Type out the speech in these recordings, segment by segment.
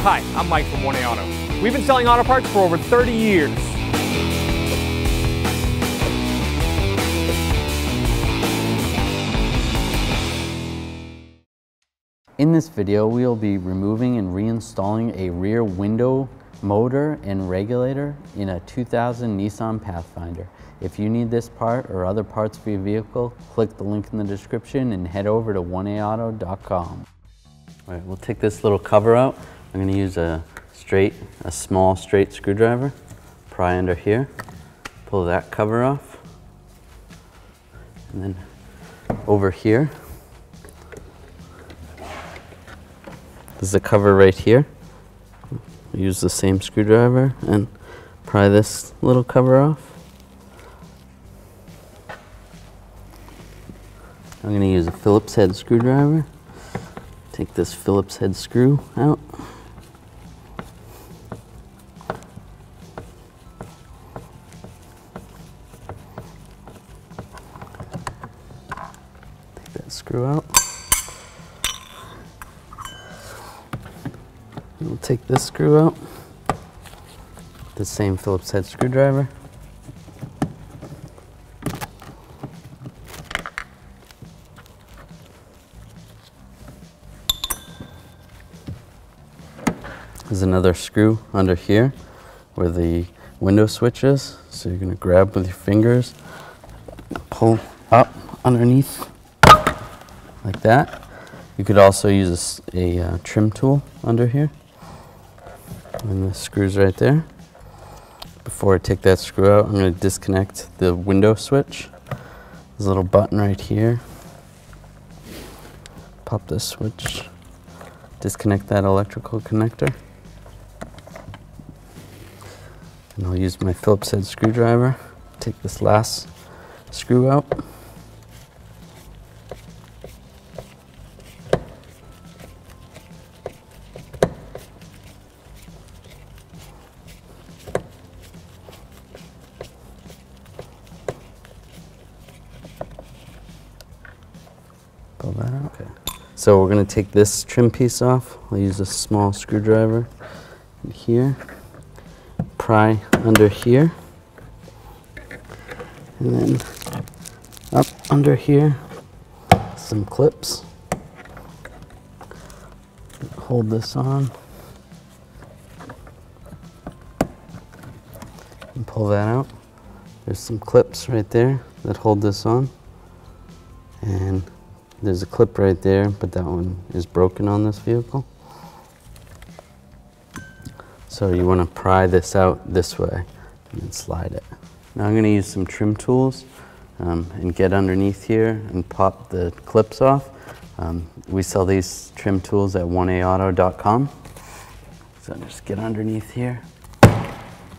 Hi, I'm Mike from 1A Auto. We've been selling auto parts for over 30 years. In this video, we'll be removing and reinstalling a rear window motor and regulator in a 2000 Nissan Pathfinder. If you need this part or other parts for your vehicle, click the link in the description and head over to 1aauto.com. All right, we'll take this little cover out. I'm going to use a small straight screwdriver, pry under here, pull that cover off, and then over here, there's the cover right here. Use the same screwdriver and pry this little cover off. I'm going to use a Phillips head screwdriver. Take this Phillips head screw out. Take that screw out. We'll take this screw out. The same Phillips head screwdriver. There's another screw under here where the window switch is. So you're going to grab with your fingers, pull up underneath like that. You could also use a trim tool under here. And the screw's right there. Before I take that screw out, I'm going to disconnect the window switch. There's a little button right here. Pop this switch. Disconnect that electrical connector. And I'll use my Phillips head screwdriver. Take this last screw out. Pull that out. Okay. So we're going to take this trim piece off. I'll use a small screwdriver in here. Pry under here. And then up under here, some clips. Hold this on. And pull that out. There's some clips right there that hold this on. And there's a clip right there, but that one is broken on this vehicle. So you want to pry this out this way and then slide it. Now I'm going to use some trim tools and get underneath here and pop the clips off. We sell these trim tools at 1aauto.com. So just get underneath here,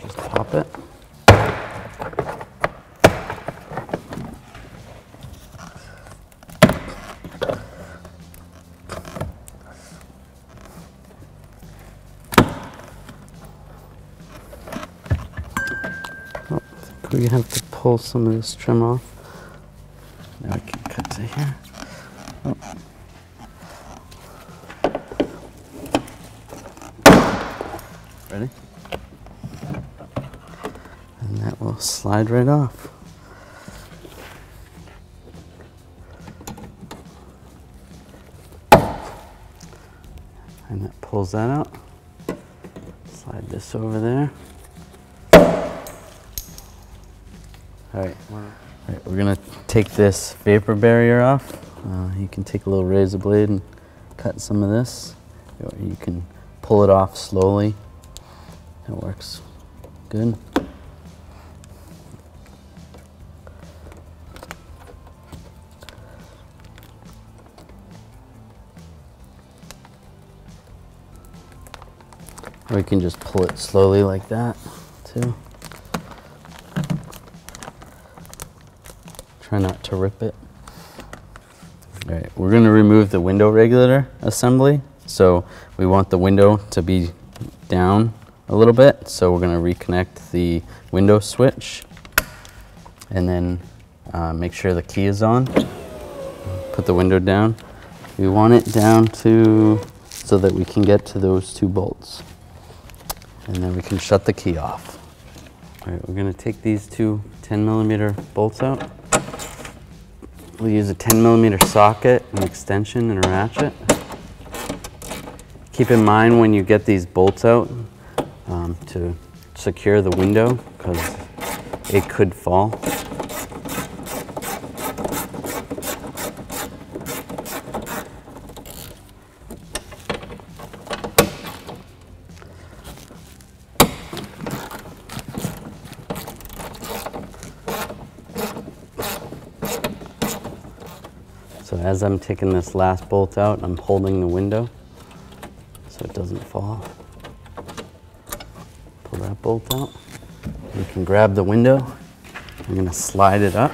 just pop it. We have to pull some of this trim off. Now I can cut to here. Oh. Ready? And that will slide right off. And that pulls that out. Slide this over there. All right, we're gonna take this vapor barrier off. You can take a little razor blade and cut some of this, or you can pull it off slowly. That works good. Or you can just pull it slowly like that, too. Try not to rip it. All right, we're going to remove the window regulator assembly. So we want the window to be down a little bit. So we're going to reconnect the window switch and then make sure the key is on. Put the window down. We want it down to so that we can get to those 2 bolts. And then we can shut the key off. All right, we're going to take these 2 10mm bolts out. We'll use a 10mm socket, an extension, and a ratchet. Keep in mind when you get these bolts out to secure the window, because it could fall. So as I'm taking this last bolt out, I'm holding the window so it doesn't fall. Pull that bolt out. You can grab the window. I'm going to slide it up.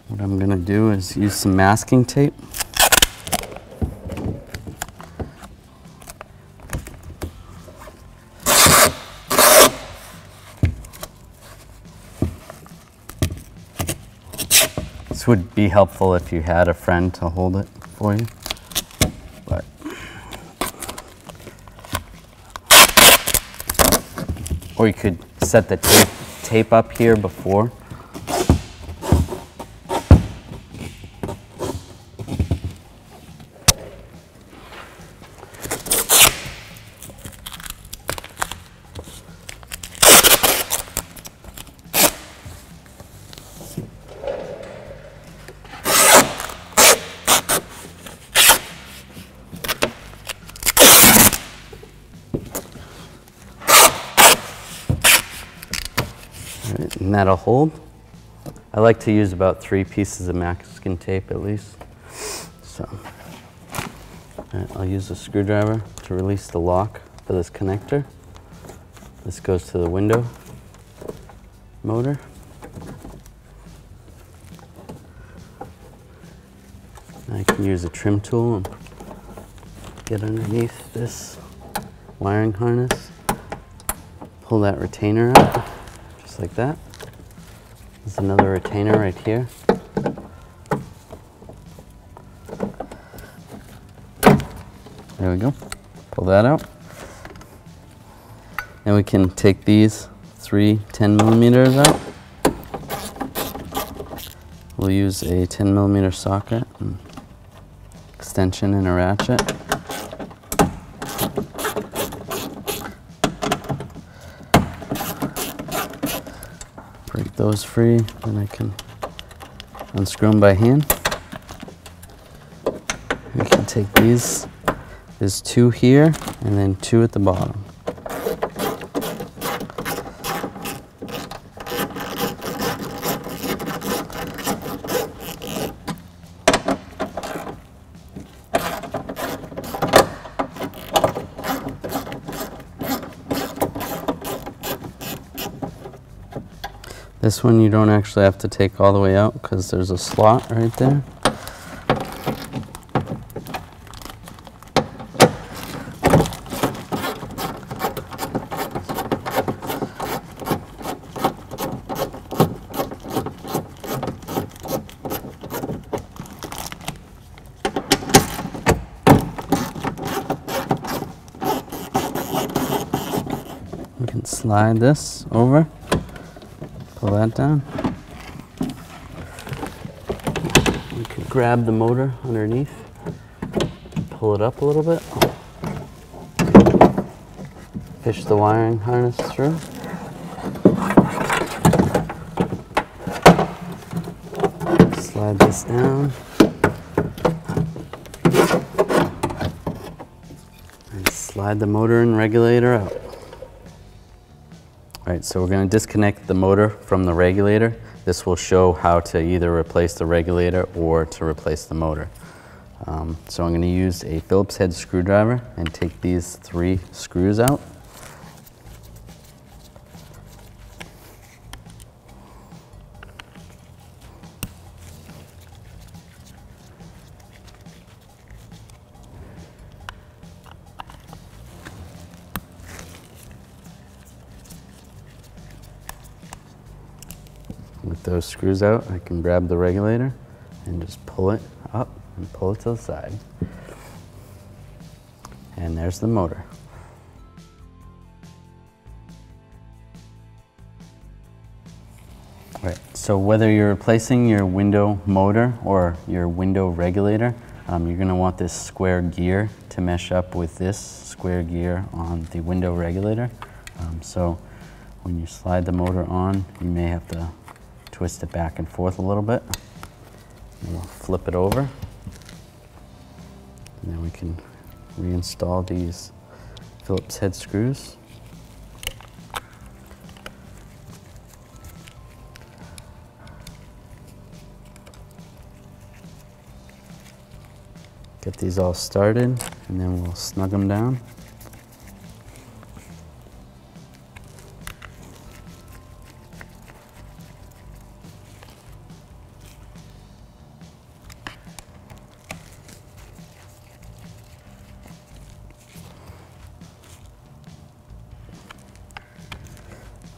What I'm going to do is use some masking tape. This would be helpful if you had a friend to hold it for you. But or you could set the tape up here before. And that'll hold. I like to use about 3 pieces of masking tape at least. So, I'll use a screwdriver to release the lock for this connector. This goes to the window motor. I can use a trim tool and get underneath this wiring harness. Pull that retainer out. Like that. There's another retainer right here. There we go. Pull that out. Then we can take these 3 10mm out. We'll use a 10mm socket, and extension, and a ratchet. Break those free, then I can unscrew them by hand. We can take these. There's 2 here, and then 2 at the bottom. This one you don't actually have to take all the way out because there's a slot right there. We can slide this over. Pull that down. You can grab the motor underneath and pull it up a little bit. Fish the wiring harness through. Slide this down. And slide the motor and regulator out. All right, so we're going to disconnect the motor from the regulator. This will show how to either replace the regulator or to replace the motor. So I'm going to use a Phillips head screwdriver and take these 3 screws out. With those screws out, I can grab the regulator. and just pull it up and pull it to the side. And there's the motor. Right, so whether you're replacing your window motor or your window regulator, you're going to want this square gear to mesh up with this square gear on the window regulator. So when you slide the motor on, you may have to twist it back and forth a little bit. And we'll flip it over. And then we can reinstall these Phillips head screws. Get these all started, and then we'll snug them down.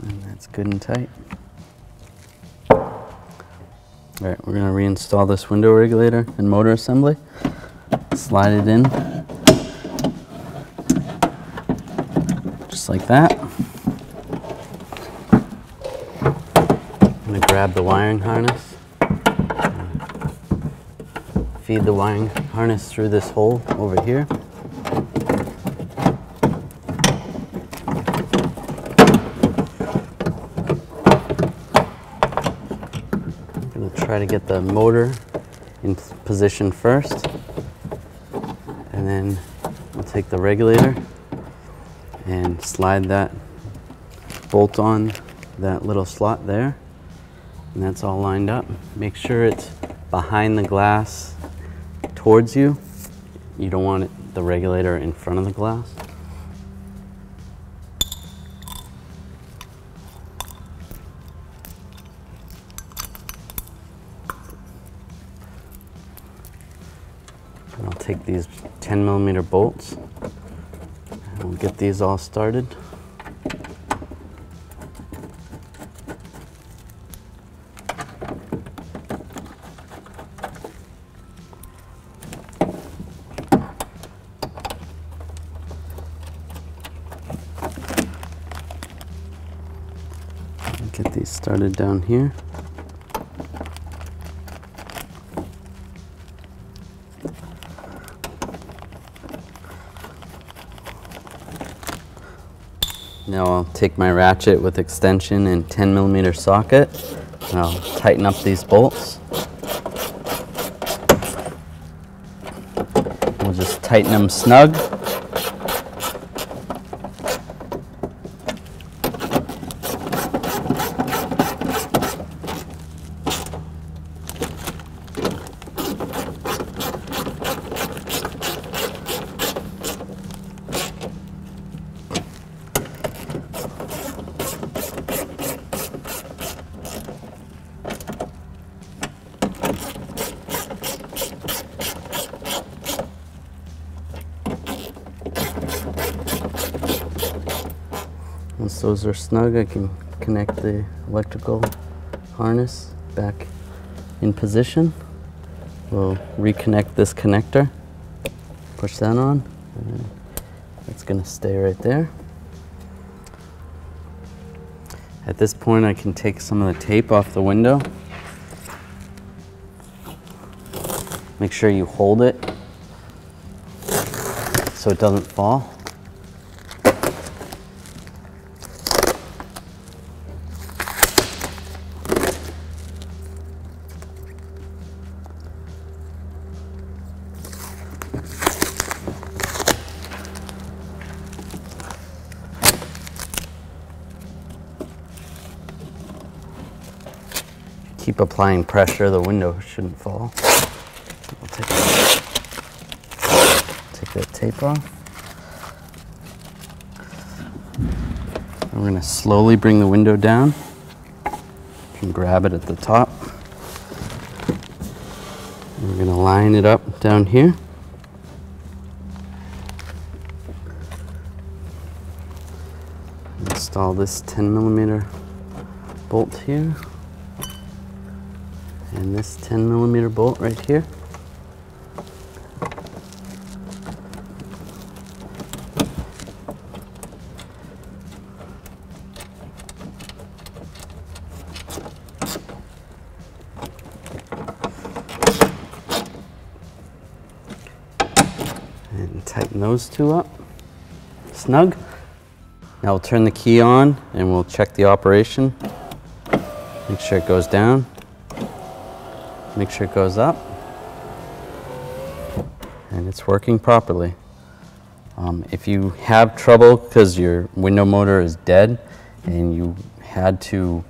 And that's good and tight. All right, we're going to reinstall this window regulator and motor assembly. Slide it in, just like that. I'm going to grab the wiring harness, feed the wiring harness through this hole over here. I'm going to try to get the motor in position first. And then we'll take the regulator and slide that bolt on that little slot there. And that's all lined up. Make sure it's behind the glass towards you. You don't want the regulator in front of the glass. And I'll take these 10mm bolts and we'll get these all started. Get these started down here. Now I'll take my ratchet with extension and 10mm socket, and I'll tighten up these bolts. We'll just tighten them snug. Once those are snug, I can connect the electrical harness back in position. We'll reconnect this connector, push that on, and it's going to stay right there. At this point, I can take some of the tape off the window. Make sure you hold it so it doesn't fall. Keep applying pressure, the window shouldn't fall. We'll take that tape off. And we're going to slowly bring the window down. You can grab it at the top. And we're going to line it up down here. Install this 10mm bolt here. And this 10mm bolt right here. And tighten those two up, snug. Now we'll turn the key on and we'll check the operation. Make sure it goes down. Make sure it goes up. And it's working properly. If you have trouble because your window motor is dead and you had to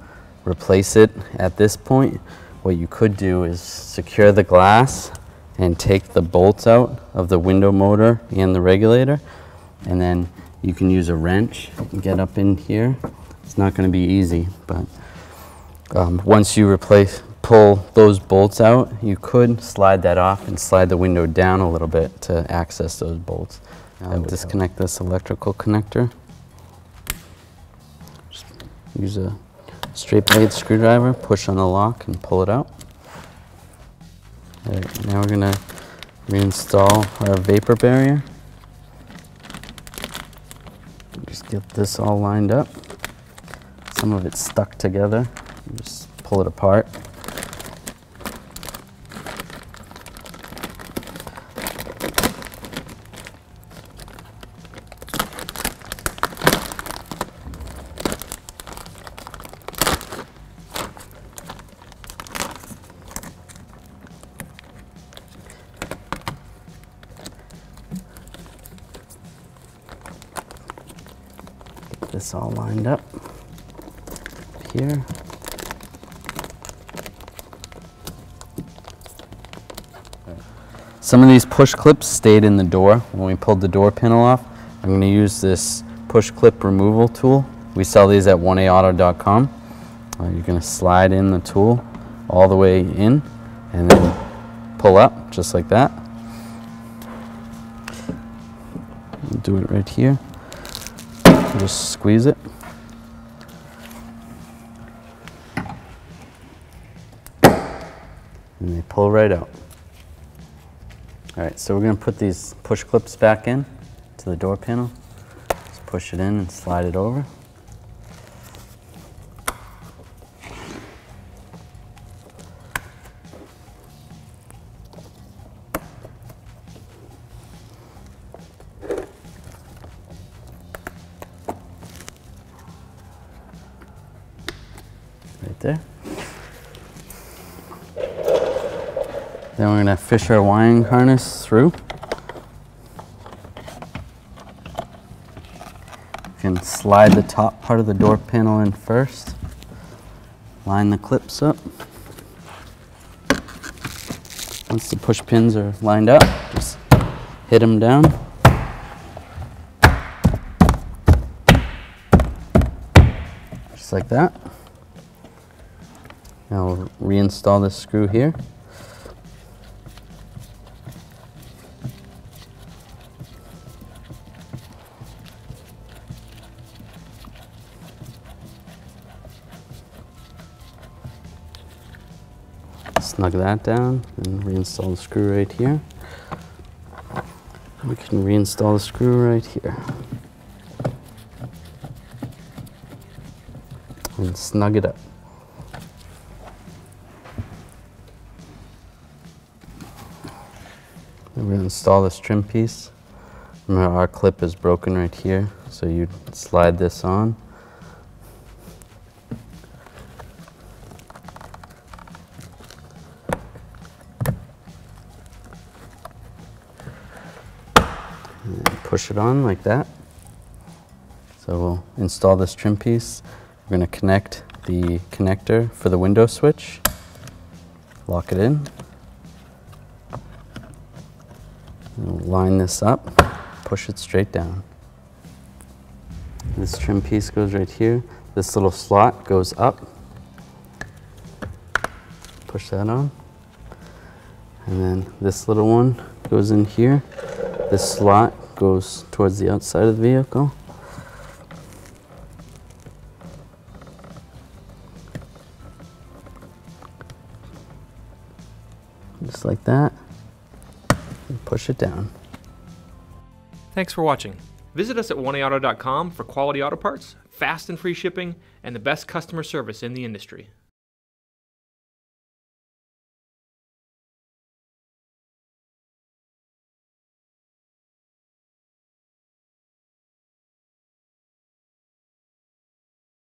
replace it at this point, what you could do is secure the glass and take the bolts out of the window motor and the regulator, and then you can use a wrench and get up in here. It's not going to be easy, but once you pull those bolts out, you could slide that off and slide the window down a little bit to access those bolts. I'll disconnect this electrical connector. Just use a straight blade screwdriver, push on the lock and pull it out. All right, now we're going to reinstall our vapor barrier. Just get this all lined up. Some of it's stuck together. Just pull it apart. This all lined up here. Some of these push clips stayed in the door when we pulled the door panel off. I'm going to use this push clip removal tool. We sell these at 1aauto.com. You're going to slide in the tool all the way in and then pull up just like that. Do it right here. Just squeeze it. And they pull right out. All right, so we're going to put these push clips back in to the door panel. Just push it in and slide it over. Right there. Then we're going to fish our wiring harness through. You can slide the top part of the door panel in first. Line the clips up. Once the push pins are lined up, just hit them down. Just like that. Now we'll reinstall this screw here. Snug that down and reinstall the screw right here. We can reinstall the screw right here. And snug it up. We're going to install this trim piece. Remember, our clip is broken right here, so you slide this on. And push it on like that. So we'll install this trim piece. We're going to connect the connector for the window switch. Lock it in. We'll line this up, push it straight down. This trim piece goes right here. This little slot goes up. Push that on. And then this little one goes in here. This slot goes towards the outside of the vehicle. just like that, and push it down. Thanks for watching. Visit us at 1AAuto.com for quality auto parts, fast and free shipping, and the best customer service in the industry.